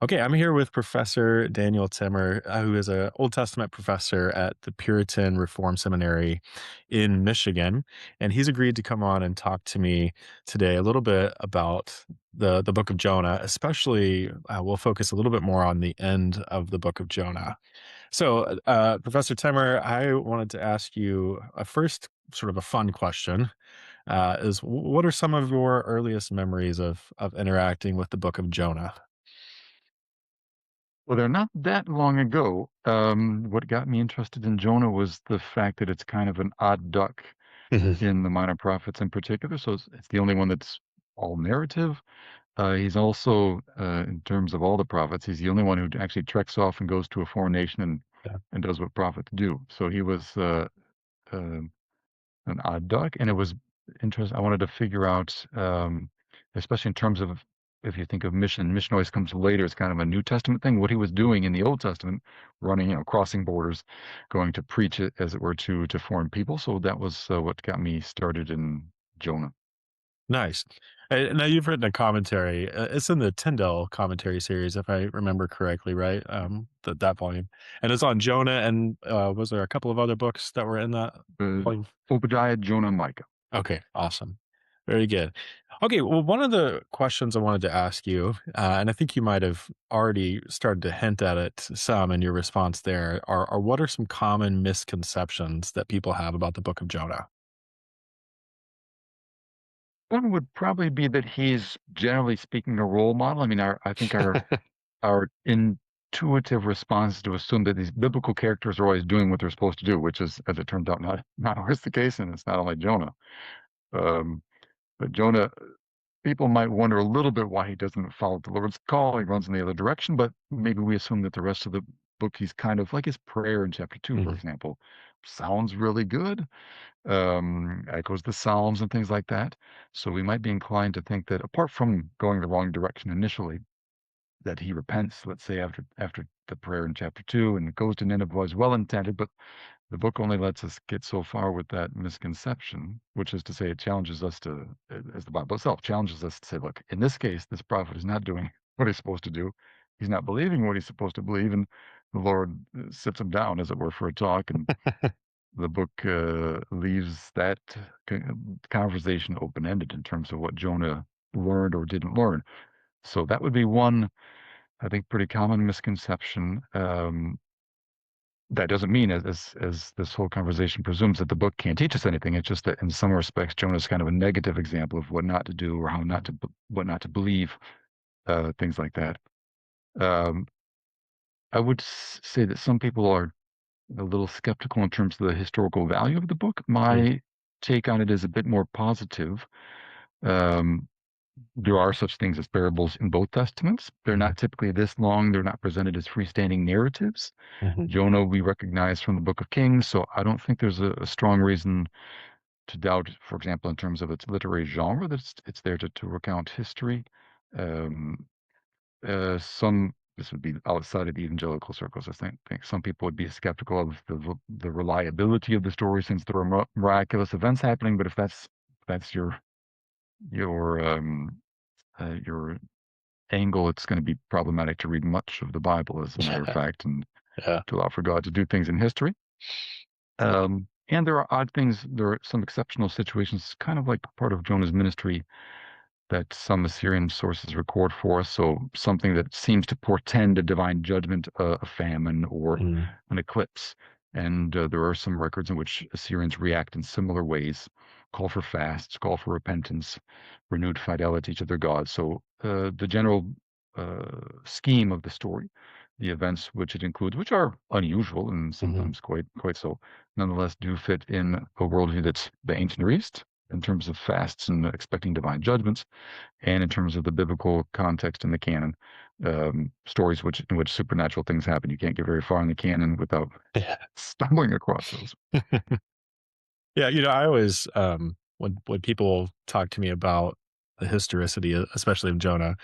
Okay, I'm here with Professor Daneil Timmer, who is an Old Testament professor at the Puritan Reform Seminary in Michigan, and he's agreed to come on and talk to me today a little bit about the Book of Jonah. Especially, we'll focus a little bit more on the end of the Book of Jonah. So, Professor Timmer, I wanted to ask you a first sort of a fun question. What are some of your earliest memories of interacting with the Book of Jonah? Well, they're not that long ago. What got me interested in Jonah was the fact that it's kind of an odd duck in the Minor Prophets in particular. So it's the only one that's all narrative. He's also, in terms of all the prophets, he's the only one who actually treks off and goes to a foreign nation and does what prophets do. So he was uh, an odd duck, and it was interesting. I wanted to figure out, especially in terms of if you think of mission always comes later. It's kind of a New Testament thing. What he was doing in the Old Testament, running, crossing borders, going to preach it, as it were, to foreign people. So that was what got me started in Jonah. Nice. Now you've written a commentary. It's in the Tyndale commentary series, if I remember correctly, right? That volume, and it's on Jonah. And was there a couple of other books that were in that Uh, volume? Obadiah, Jonah, Micah. Okay, awesome, very good. Okay, well, one of the questions I wanted to ask you, and I think you might have already started to hint at it some in your response there, are what are some common misconceptions that people have about the Book of Jonah? One would probably be that he's generally speaking a role model. I mean, I think our intuitive response is to assume that these biblical characters are always doing what they're supposed to do, which is, as it turns out, not always the case, and it's not only Jonah. Um, but Jonah, people might wonder a little bit why he doesn't follow the Lord's call. He runs in the other direction, but maybe we assume that the rest of the book, he's kind of like his prayer in chapter 2, for Mhm. example, sounds really good. Echoes the Psalms and things like that. So we might be inclined to think that apart from going the wrong direction initially, that he repents, let's say after the prayer in chapter 2, and goes to Nineveh was well intended, but the book only lets us get so far with that misconception, which is to say, it challenges us to, as the Bible itself challenges us to say, look, in this case, this prophet is not doing what he's supposed to do. He's not believing what he's supposed to believe, and the Lord sits him down, as it were, for a talk. And the book leaves that conversation open ended in terms of what Jonah learned or didn't learn. So that would be one, I think, pretty common misconception. That doesn't mean, as this whole conversation presumes, that the book can't teach us anything. It's just that in some respects, Jonah's kind of a negative example of what not to do or how not to what not to believe, things like that. Um, I would say that some people are a little skeptical in terms of the historical value of the book. Mm, My take on it is a bit more positive. Um, there are such things as parables in both testaments. They're mhm, not typically this long. They're not presented as freestanding narratives. mhm. Jonah, we recognize from the Book of Kings, so I don't think there's a strong reason to doubt, for example, in terms of its literary genre, that it's there to recount history. Um, some this would be outside of the evangelical circles. I think some people would be skeptical of the reliability of the story since there are miraculous events happening. But if that's your your angle, it's going to be problematic to read much of the Bible, as a matter of fact, and Yeah. to allow for God to do things in history. And there are odd things. There are some exceptional situations, kind of like part of Jonah's ministry, that some Assyrian sources record for us. So something that seems to portend a divine judgment, a famine, or Mm, an eclipse. And there are some records in which Assyrians react in similar ways, call for fasts, call for repentance, renewed fidelity to their gods. So the general scheme of the story, the events which it includes, which are unusual and mhm. sometimes quite so, nonetheless do fit in a worldview that's the ancient Near East in terms of fasts and expecting divine judgments, and in terms of the biblical context in the canon, stories in which supernatural things happen. You can't get very far in the canon without Yeah. stumbling across those. Yeah, I always, when people talk to me about the historicity, especially of Jonah,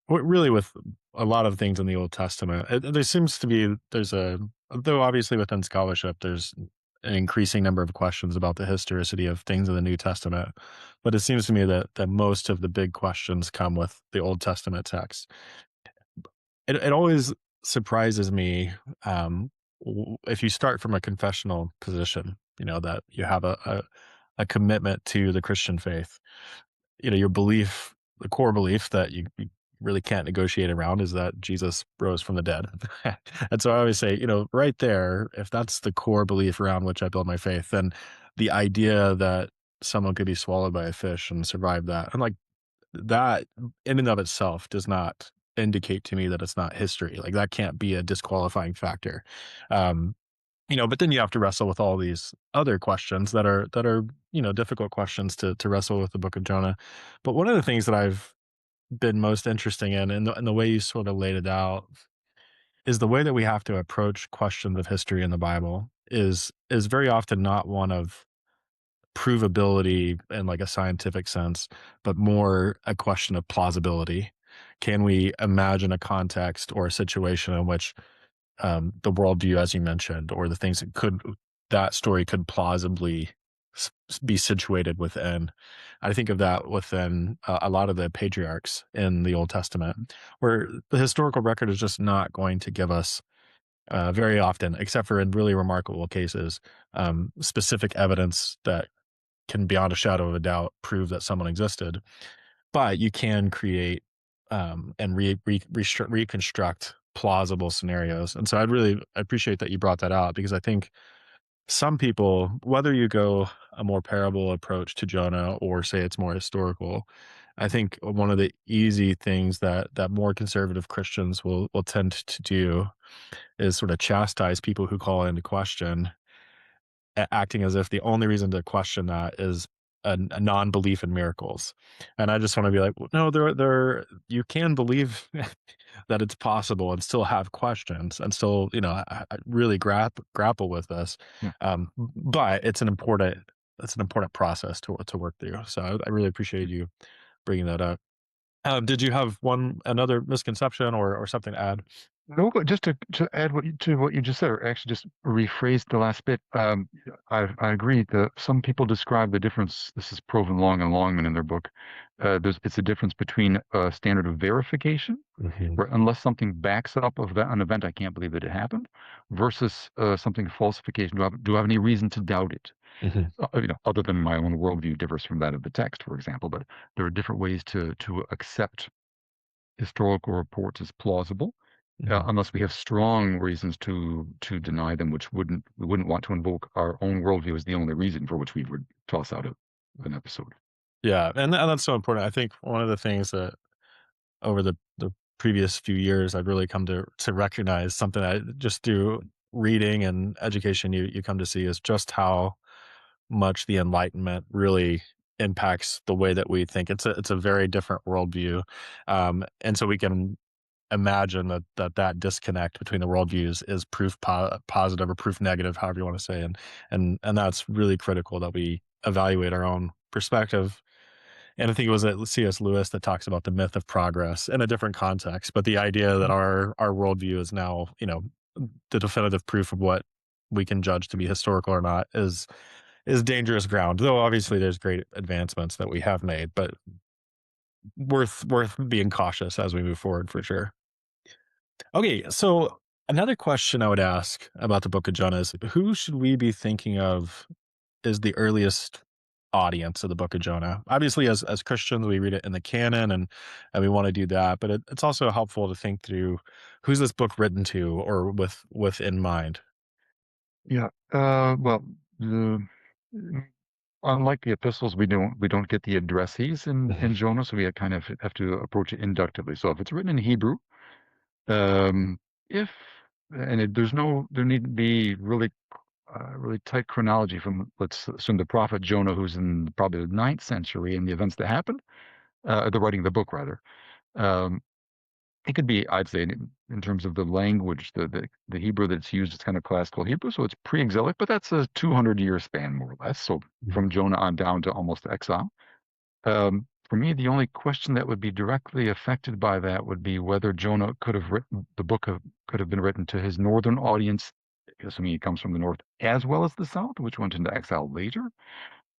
really with a lot of things in the Old Testament, there seems to be though obviously within scholarship, there's an increasing number of questions about the historicity of things in the New Testament, but it seems to me that most of the big questions come with the Old Testament text. it always surprises me, if you start from a confessional position, that you have a commitment to the Christian faith. Your belief, the core belief that you really can't negotiate around is that Jesus rose from the dead. And so I always say, right there, if that's the core belief around which I build my faith, then the idea that someone could be swallowed by a fish and survive that, I'm like, that in and of itself does not indicate to me that it's not history. Like that can't be a disqualifying factor. Um, but then you have to wrestle with all these other questions that are difficult questions to wrestle with the Book of Jonah. But one of the things that I've been most interesting in, and the way you sort of laid it out, is the way that we have to approach questions of history in the Bible is very often not one of provability in like a scientific sense, but more a question of plausibility. Can we imagine a context or a situation in which the worldview, as you mentioned, or the things that story could plausibly be situated within? I think of that within a lot of the patriarchs in the Old Testament, where the historical record is just not going to give us very often, except for in really remarkable cases, specific evidence that can beyond a shadow of a doubt prove that someone existed. But you can create and reconstruct plausible scenarios. And so I appreciate that you brought that out, because I think some people, whether you go a more parable approach to Jonah or say it's more historical, I think one of the easy things that more conservative Christians will tend to do is sort of chastise people who call into question, acting as if the only reason to question that is a non-belief in miracles. And I just want to be like, "Well, no, you can believe that it's possible and still have questions and still, really grapple with this. Yeah. But it's an important process to work through. So I really appreciate you bringing that up. Did you have another misconception or something to add? No, but just to add to what you just said, or actually just rephrase the last bit. I agree that some people describe the difference. This is proven Long and Longman in their book. It's a difference between a standard of verification, Hmm. where unless something backs up of an event, I can't believe that it happened, versus something falsification. Do I have any reason to doubt it? Hmm. Other than my own worldview differs from that of the text, for example. But there are different ways to accept historical reports as plausible, Hmm. unless we have strong reasons to deny them, which we wouldn't want to invoke our own worldview as the only reason for which we would toss out an episode. Yeah, and that's so important. I think one of the things that over the previous few years, I've really come to recognize something that just through reading and education you come to see is just how much the Enlightenment really impacts the way that we think. It's a very different worldview, and so we can imagine that disconnect between the worldviews is proof positive or proof negative, however you want to say, and that's really critical that we evaluate our own perspective. And I think it was C.S. Lewis that talks about the myth of progress in a different context, but the idea that our worldview is now, the definitive proof of what we can judge to be historical or not is dangerous ground. Though obviously there's great advancements that we have made, but worth being cautious as we move forward for sure. Okay, so another question I would ask about the Book of Jonah is, who should we be thinking of is the earliest audience of the Book of Jonah? Obviously, as Christians, we read it in the canon, and we want to do that. But it's also helpful to think through, who's this book written to, or with in mind. Yeah. Well, the, unlike the epistles, we don't get the addressees in Mhm. Jonah, so we kind of have to approach it inductively. So if it's written in Hebrew, um, if and there need to be really tight chronology from, let's assume, the prophet Jonah, who's in probably the ninth century, and the events that happened, the writing of the book rather. Um, it could be, I'd say, in terms of the language, the Hebrew that's used is kind of classical Hebrew, so it's pre-exilic, but that's a 200-year span more or less. So Mhm. from Jonah on down to almost exile. For me, the only question that would be directly affected by that would be whether Jonah could have been written to his northern audience, assuming he comes from the north, as well as the south, which went into exile later.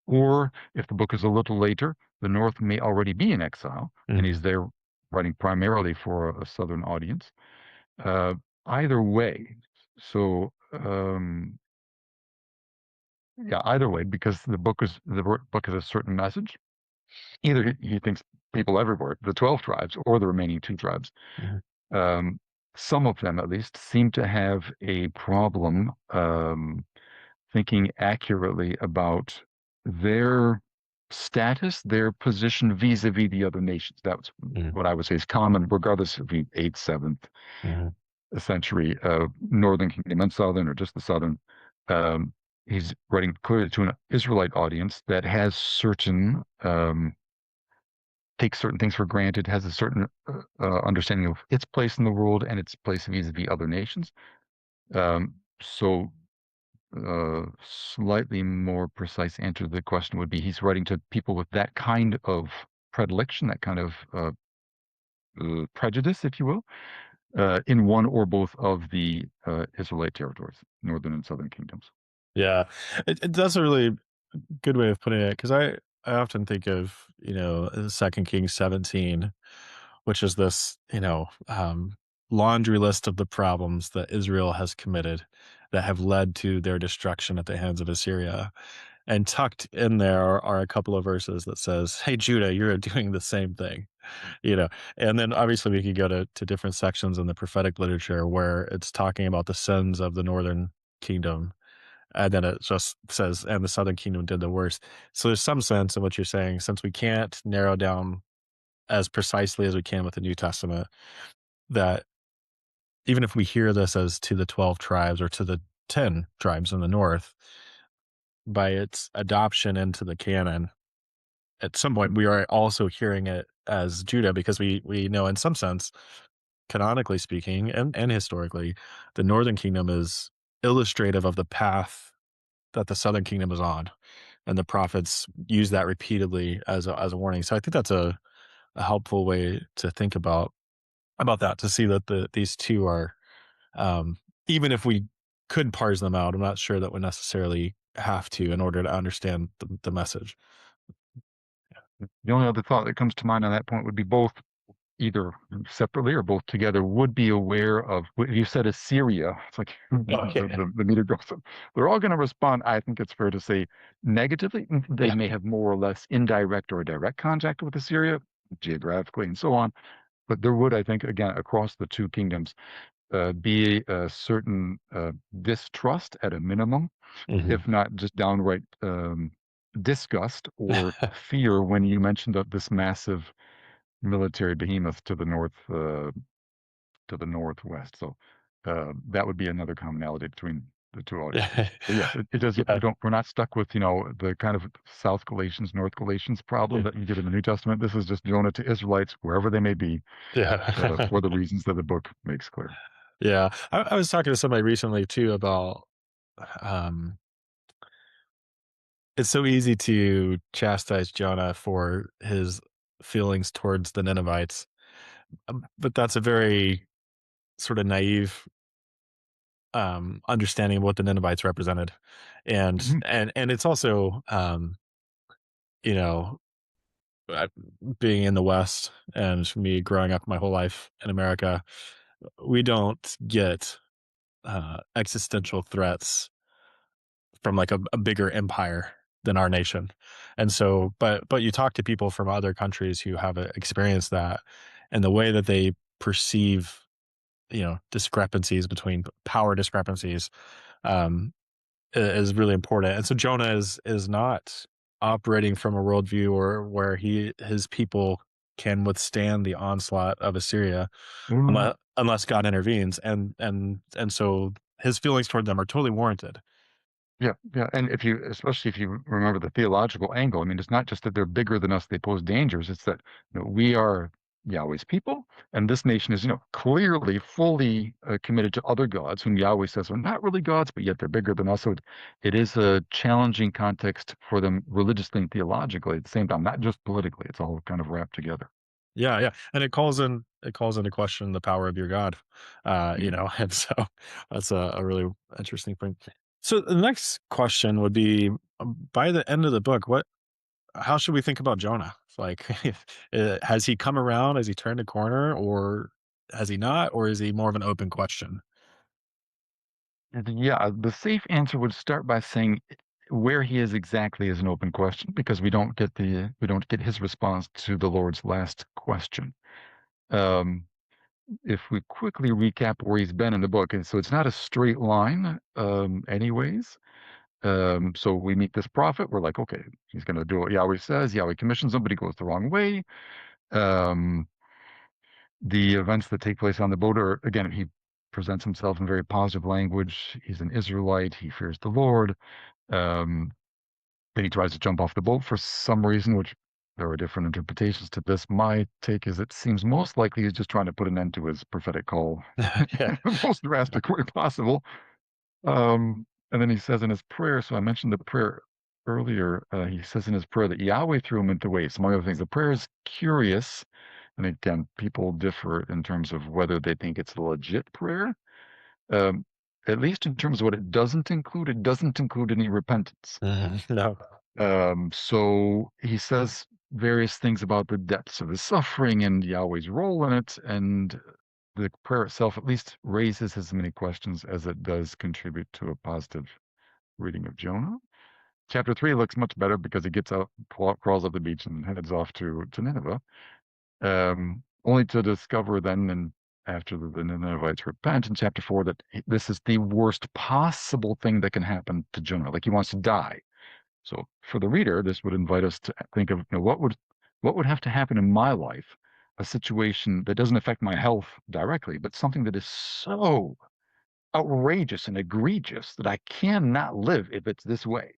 Or if the book is a little later, the north may already be in exile, and he's Mhm. there writing primarily for a southern audience. Uh, either way, so yeah, either way, because book is a certain message. Either he thinks people everywhere, the 12 tribes or the remaining two tribes, Mhm, um, some of them at least seem to have a problem thinking accurately about their status, their position vis-a-vis the other nations. That's mhm, what I would say is common, regardless of the 8th, 7th mhm, century Northern Kingdom and Southern, or just the Southern. Um, he's writing clearly to an Israelite audience that has certain takes certain things for granted, has a certain understanding of its place in the world and its place vis-a-vis other nations. So slightly more precise answer to the question would be he's writing to people with that kind of predilection, that kind of prejudice, if you will, in one or both of the Israelite territories, northern and southern kingdoms. yeah, that's a really good way of putting it, 'cause I often think of, Second Kings 17, which is this, laundry list of the problems that Israel has committed that have led to their destruction at the hands of Assyria. And tucked in there are a couple of verses that says, "Hey, Judah, you're doing the same thing." You know? And then obviously we could go to different sections in the prophetic literature where it's talking about the sins of the northern kingdom, and then it just says, "And the southern kingdom did the worst." So there's some sense in what you're saying, since we can't narrow down as precisely as we can with the New Testament, that even if we hear this as to the 12 tribes or to the 10 tribes in the north, by its adoption into the canon, at some point we are also hearing it as Judah, because we know in some sense, canonically speaking and historically, the northern kingdom is illustrative of the path that the southern kingdom is on. And the prophets use that repeatedly as a warning. So I think that's a helpful way to think about that, to see that these two are, um, even if we could parse them out, I'm not sure that we necessarily have to in order to understand the message. The only other thought that comes to mind on that point would be both either separately or both together would be aware of what you said Assyria. It's like Okay. the meter goes up. They're all going to respond, I think it's fair to say, negatively. They Yeah. may have more or less indirect or direct contact with Assyria, geographically and so on. But there would, I think, again, across the two kingdoms, be a certain distrust at a minimum, Mhm. if not just downright disgust or fear when you mentioned of this massive military behemoth to the northwest. So that would be another commonality between the two audiences. Yeah. But yes, it does. We Yeah. don't. We're not stuck with the kind of South Galatians, North Galatians problem that you get in the New Testament. This is just Jonah to Israelites, wherever they may be, Yeah. for the reasons that the book makes clear. Yeah. I was talking to somebody recently too about, um, it's so easy to chastise Jonah for his feelings towards the Ninevites, but that's a very sort of naive, understanding of what the Ninevites represented. And Mhm. and it's also, you know, I being in the West and me growing up my whole life in America, we don't get, existential threats from like a bigger empire than our nation. And so, but you talk to people from other countries who have experienced that, and the way that they perceive, discrepancies between power discrepancies, um, is really important. And so Jonah is not operating from a worldview or where his people can withstand the onslaught of Assyria, Mm. unless God intervenes. And so his feelings toward them are totally warranted. Yeah, yeah, and especially if you remember the theological angle, I mean, it's not just that they're bigger than us, they pose dangers. It's that we are Yahweh's people, and this nation is, clearly fully committed to other gods, whom Yahweh says are not really gods, but yet they're bigger than us. So it is a challenging context for them religiously and theologically at the same time, not just politically. It's all kind of wrapped together. Yeah, yeah, and it calls into question the power of your God, Mm. and so that's a really interesting point. So the next question would be, by the end of the book, how should we think about Jonah? Like, has he come around? Has he turned a corner, or has he not, or is he more of an open question? And yeah, the safe answer would start by saying where he is exactly is an open question because we don't get his response to the Lord's last question. Um, if we quickly recap where he's been in the book, and so it's not a straight line, anyways. So we meet this prophet. We're like, okay, he's going to do what Yahweh says. Yahweh commissions him, but he goes the wrong way. Um, the events that take place on the boat are, again, he presents himself in very positive language. He's an Israelite. He fears the Lord. Um, then he tries to jump off the boat for some reason, which there are different interpretations to this. My take is it seems most likely he's just trying to put an end to his prophetic call Yeah. in the most drastic way possible. And then he says in his prayer, so I mentioned the prayer earlier, he says in his prayer that Yahweh threw him into waves. Among other things, the prayer is curious. And again, people differ in terms of whether they think it's a legit prayer. Um, at least in terms of what it doesn't include any repentance. No. So he says various things about the depths of his suffering and Yahweh's role in it. And the prayer itself at least raises as many questions as it does contribute to a positive reading of Jonah. Chapter 3 looks much better because he gets out, crawls up the beach, and heads off to Nineveh, only to discover then, and after the Ninevites repent in chapter 4, that this is the worst possible thing that can happen to Jonah. Like he wants to die. So for the reader, this would invite us to think of, what would have to happen in my life, a situation that doesn't affect my health directly, but something that is so outrageous and egregious that I cannot live if it's this way.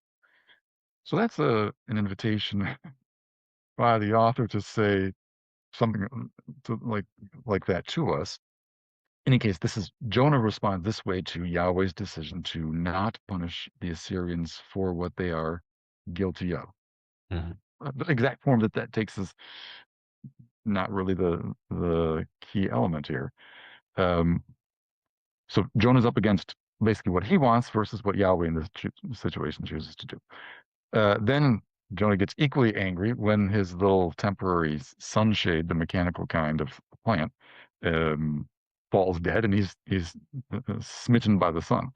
So that's an invitation by the author to say something to like that to us. In any case, this is Jonah responds this way to Yahweh's decision to not punish the Assyrians for what they are guilty of. Mhm. The exact form that that takes is not really the key element here. Um, so Jonah's up against basically what he wants versus what Yahweh in this situation chooses to do. Then Jonah gets equally angry when his little temporary sunshade, the mechanical kind of plant, um, falls dead, and he's smitten by the sun.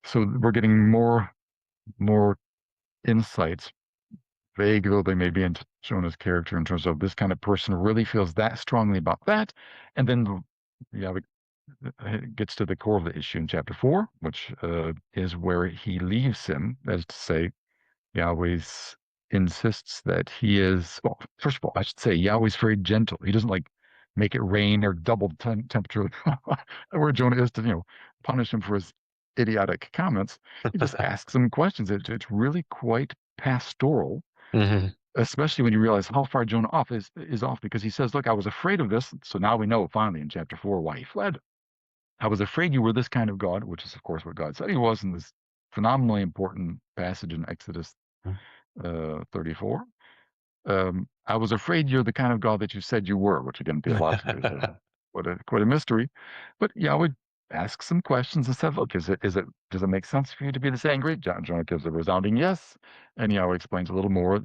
So we're getting more insights, vague though they may be, into Jonah's character in terms of this kind of person really feels that strongly about that, and then Yahweh gets to the core of the issue in chapter 4, which is where he leaves him, that is to say, Yahweh's insists that he is, well, first of all, I should say Yahweh's very gentle. He doesn't like make it rain or double the temperature where Jonah is to, punish him for his idiotic comments. He just asks him questions. It's really quite pastoral, Mhm. especially when you realize how far Jonah is off because he says, look, I was afraid of this. So now we know finally in chapter 4 why he fled. I was afraid you were this kind of God, which is, of course, what God said he was in this phenomenally important passage in Exodus 34. I was afraid you're the kind of God that you said you were, which again, theologically is quite a mystery. But Yahweh asks some questions and said, look, does it make sense for you to be this angry? Jonah gives a resounding yes. And Yahweh explains a little more,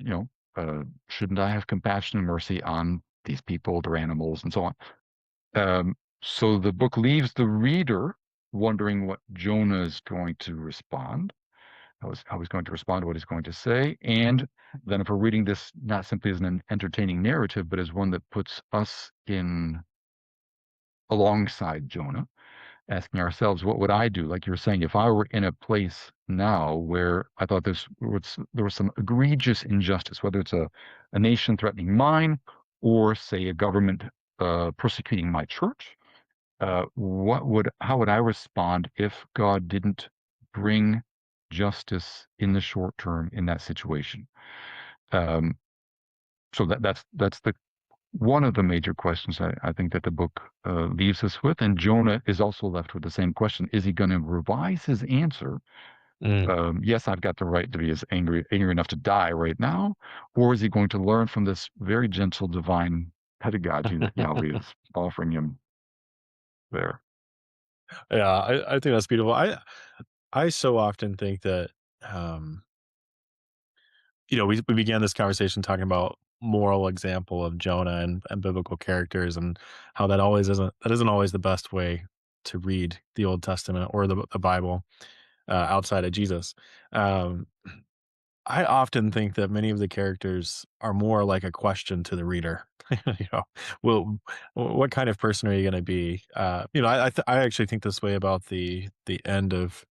shouldn't I have compassion and mercy on these people, their animals, and so on? So the book leaves the reader wondering what Jonah is going to respond, how he's going to respond to what he's going to say. And then if we're reading this not simply as an entertaining narrative, but as one that puts us in alongside Jonah, asking ourselves, what would I do? Like you were saying, if I were in a place now where I thought there was some egregious injustice, whether it's a nation threatening mine or say a government persecuting my church, how would I respond if God didn't bring justice in the short term in that situation? Um, so that's the one of the major questions I think that the book leaves us with, and Jonah is also left with the same question: is he going to revise his answer? Mm. Yes, I've got the right to be as angry enough to die right now, or is he going to learn from this very gentle divine pedagogy that Yahweh is offering him there? Yeah, I think that's beautiful. I so often think that, we began this conversation talking about moral example of Jonah and biblical characters, and how that isn't always the best way to read the Old Testament or the Bible, outside of Jesus. Um, I often think that many of the characters are more like a question to the reader. You know, well, what kind of person are you going to be? I actually think this way about the end of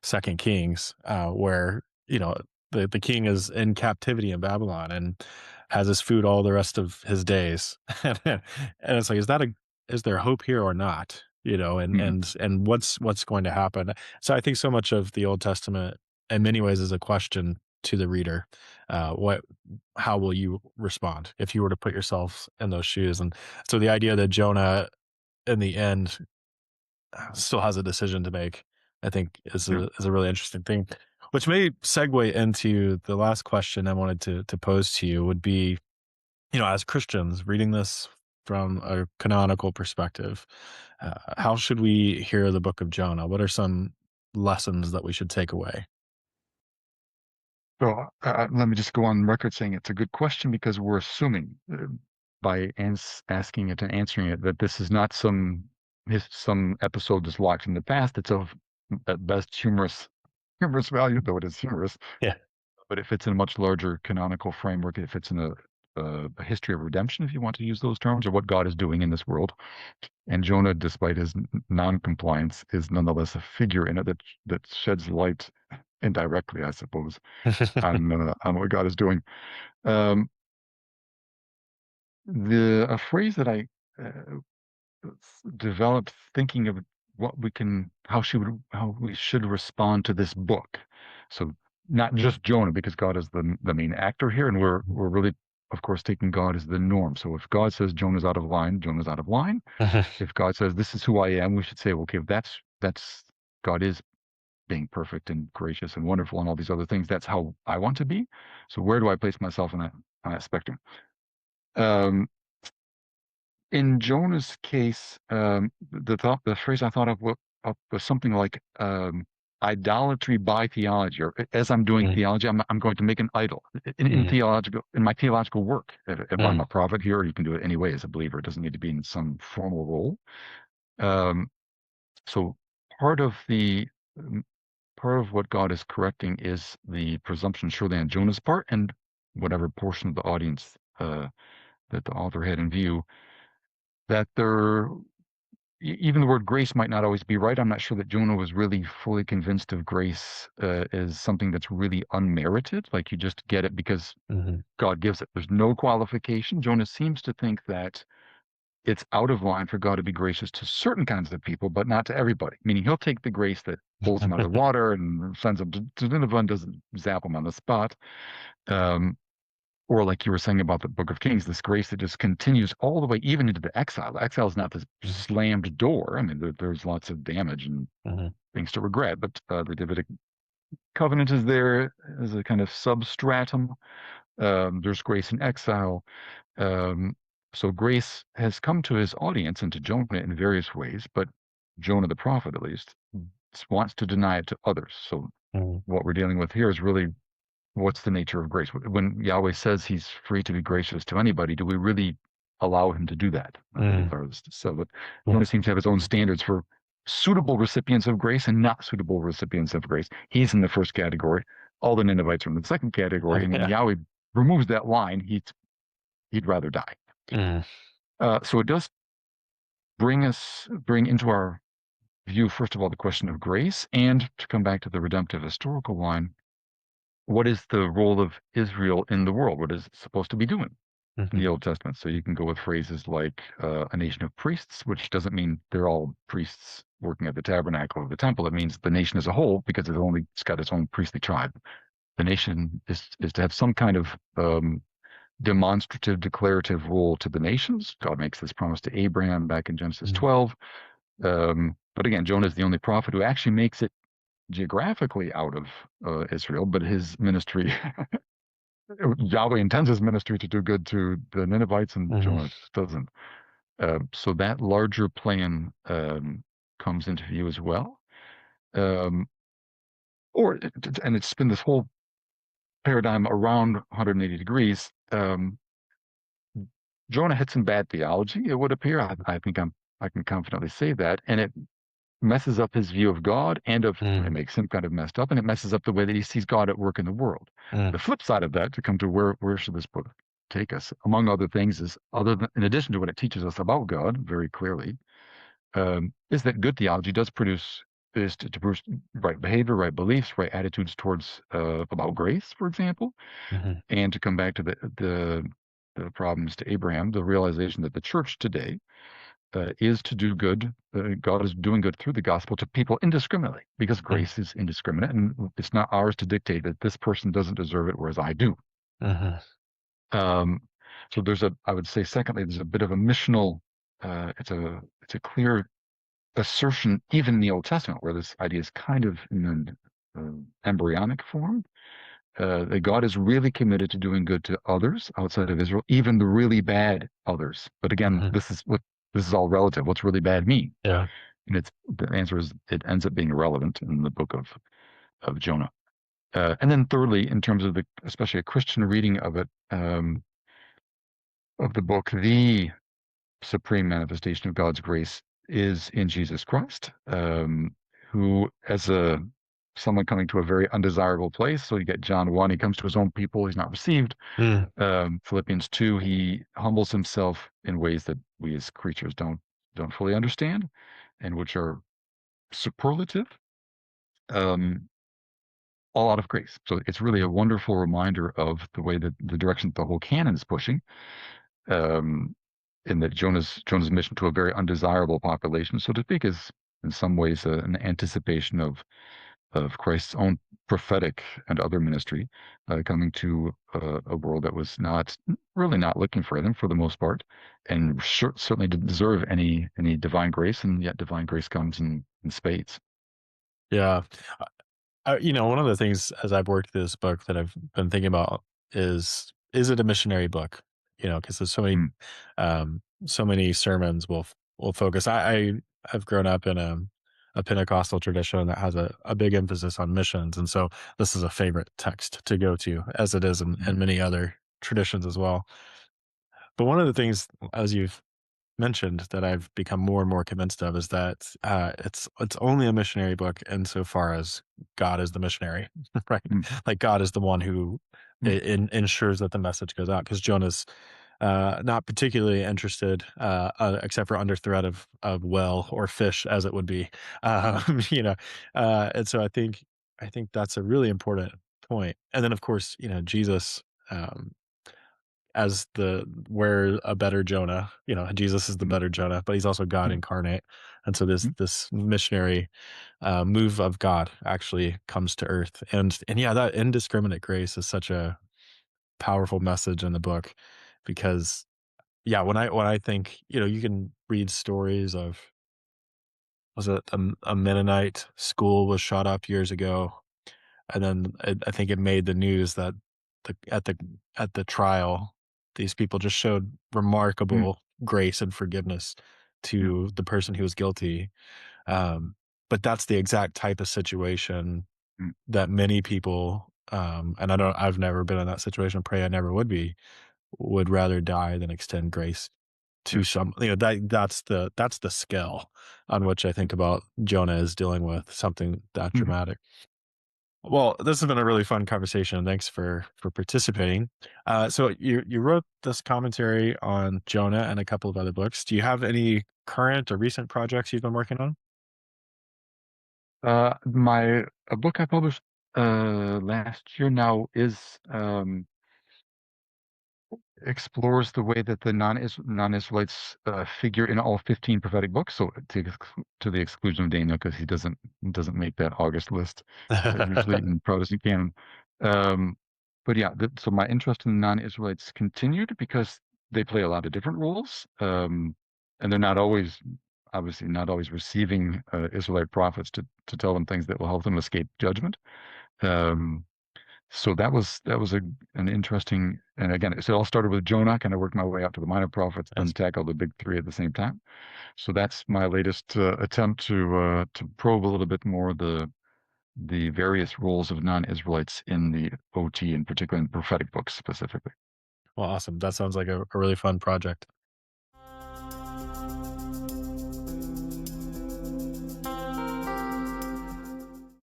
Second Kings, where the king is in captivity in Babylon and has his food all the rest of his days, and it's like, is there hope here or not? You know, Mhm. and what's going to happen? So I think so much of the Old Testament, in many ways, is a question to the reader. What How will you respond if you were to put yourself in those shoes? And so the idea that Jonah in the end still has a decision to make, I think Yeah. is a really interesting thing. Which may segue into the last question I wanted to pose to you would be, as Christians reading this from a canonical perspective, how should we hear the book of Jonah? What are some lessons that we should take away? So let me just go on record saying it's a good question because we're assuming by asking it and answering it that this is not some episode that's locked in the past. It's of at best humorous value, though it is humorous. Yeah. But it fits in a much larger canonical framework. It fits in a history of redemption, if you want to use those terms, or what God is doing in this world. And Jonah, despite his non-compliance, is nonetheless a figure in it that sheds light indirectly, I suppose, on what God is doing. Um, the a phrase that I uh, developed thinking of how we should respond to this book. So not just Jonah, because God is the main actor here, and we're really, of course, taking God as the norm. So if God says Jonah's out of line, Jonah's out of line. If God says this is who I am, we should say, okay, that's God is being perfect and gracious and wonderful and all these other things. That's how I want to be. So where do I place myself on that spectrum? Um, in Jonah's case, the phrase I thought of was something like idolatry by theology, or as I'm doing Mm, theology, I'm going to make an idol mm, in my theological work. If I'm mm, a prophet here, you can do it anyway as a believer. It doesn't need to be in some formal role. Um, so part of the um, part of what God is correcting is the presumption, surely on Jonah's part, and whatever portion of the audience that the author had in view, that even the word grace might not always be right. I'm not sure that Jonah was really fully convinced of grace as something that's really unmerited, like you just get it because mhm. God gives it. There's no qualification. Jonah seems to think that it's out of line for God to be gracious to certain kinds of people, but not to everybody. Meaning he'll take the grace that pulls them out of the water and sends them to Nineveh and doesn't zap them on the spot. Um, or like you were saying about the Book of Kings, this grace that just continues all the way even into the exile. Exile is not this Mhm, slammed door. I mean, there's lots of damage and mhm, things to regret, but the Davidic covenant is there as a kind of substratum. There's grace in exile. Um, so grace has come to his audience and to Jonah in various ways, but Jonah the prophet, at least, wants to deny it to others. So mhm, what we're dealing with here is really what's the nature of grace? When Yahweh says he's free to be gracious to anybody, do we really allow him to do that? I think it's mm, hardest to say, but yeah, Jonah seems to have his own standards for suitable recipients of grace and not suitable recipients of grace. He's in the first category. All the Ninevites are in the second category. And when yeah, Yahweh removes that line, he'd rather die. mm, So it does bring into our view, first of all, the question of grace, and to come back to the redemptive historical line, what is the role of Israel in the world? What is it supposed to be doing in mhm, the Old Testament? So you can go with phrases like a nation of priests, which doesn't mean they're all priests working at the tabernacle or the temple. It means the nation as a whole, because it's got its own priestly tribe. The nation is to have some kind of demonstrative, declarative role to the nations. God makes this promise to Abraham back in Genesis mhm, 12. But again, Jonah is the only prophet who actually makes it geographically out of Israel, but his ministry, Yahweh intends his ministry to do good to the Ninevites, and mhm, Jonah just doesn't. So that larger plan comes into view as well. Um, and it's been this whole paradigm around 180 degrees. Jonah had some bad theology, it would appear. I think I can confidently say that, and it messes up his view of God and of it Mm, makes him kind of messed up, and it messes up the way that he sees God at work in the world. mm, The flip side of that, to come to where should this book take us, among other things, is other than in addition to what it teaches us about God very clearly, is that good theology does produce is to produce right behavior, right beliefs, right attitudes towards about grace, for example, mhm, and to come back to the problems to Abraham, the realization that the church today is to do good. God is doing good through the gospel to people indiscriminately because mm, grace is indiscriminate, and it's not ours to dictate that this person doesn't deserve it, whereas I do. mhm, Um, so I would say, secondly, there's a bit of a missional. It's a clear assertion, even in the Old Testament, where this idea is kind of in an embryonic form, that God is really committed to doing good to others outside of Israel, even the really bad others. But again, mhm. this is all relative. What's really bad mean? Yeah. And it's the answer is it ends up being irrelevant in the book of Jonah. And then thirdly, in terms of especially a Christian reading of the book, the supreme manifestation of God's grace is in Jesus Christ, who, as a someone coming to a very undesirable place. So you get John 1, he comes to his own people, he's not received. Mm, Philippians 2, he humbles himself in ways that we as creatures don't fully understand, and which are superlative, um, all out of grace. So it's really a wonderful reminder of the way that the direction that the whole canon is pushing. Um, in that Jonah's mission to a very undesirable population, so to speak, is in some ways an anticipation of Christ's own prophetic and other ministry coming to a world that was not really not looking for them for the most part, and certainly didn't deserve any divine grace, and yet divine grace comes in spades. yeah. One of the things as I've worked through this book that I've been thinking about is it a missionary book? Because there's so many sermons will focus. I've grown up in a Pentecostal tradition that has a big emphasis on missions, and so this is a favorite text to go to, as it is in Mhm. many other traditions as well. But one of the things, as you've mentioned, that I've become more and more convinced of is that it's only a missionary book insofar as God is the missionary, right? mm Like God is the one who mm ensures that the message goes out because Jonah's not particularly interested, except for under threat of well or fish, as it would be. And so I think that's a really important point. And then, of course, Jesus. Um, as the where a better Jonah, Jesus is the mm better Jonah, but he's also God mm incarnate. And so this mm this missionary move of God actually comes to earth. And yeah, that indiscriminate grace is such a powerful message in the book because yeah, when I think, you can read stories of was it a Mennonite school was shot up years ago, and then I think it made the news that the at the at the trial, these people just showed mm remarkable grace and forgiveness mm to the person who was guilty. Um, but that's the exact type of situation mm that many people, and I've never been in that situation, pray I never would be, would rather die than extend grace yeah to that's the scale on which I think about Jonah is dealing with something that mhm. dramatic. Well, this has been a really fun conversation. Thanks for participating. So you wrote this commentary on Jonah and a couple of other books. Do you have any current or recent projects you've been working on? My a book I published last year now is explores the way that the non-Israelites figure in all 15 prophetic books. So to the exclusion of Daniel, because he doesn't make that August list usually in Protestant canon. Um, but yeah, so my interest in the non-Israelites continued because they play a lot of different roles, and they're not always obviously not always receiving Israelite prophets to tell them things that will help them escape judgment. Um, so that was an interesting, and again, it all started with Jonah, kind of worked my way out to the minor prophets, then Nice. tackled the big three at the same time. So that's my latest attempt to probe a little bit more the various roles of non-Israelites in the OT, and particularly in prophetic books specifically. Well, awesome. That sounds like a really fun project.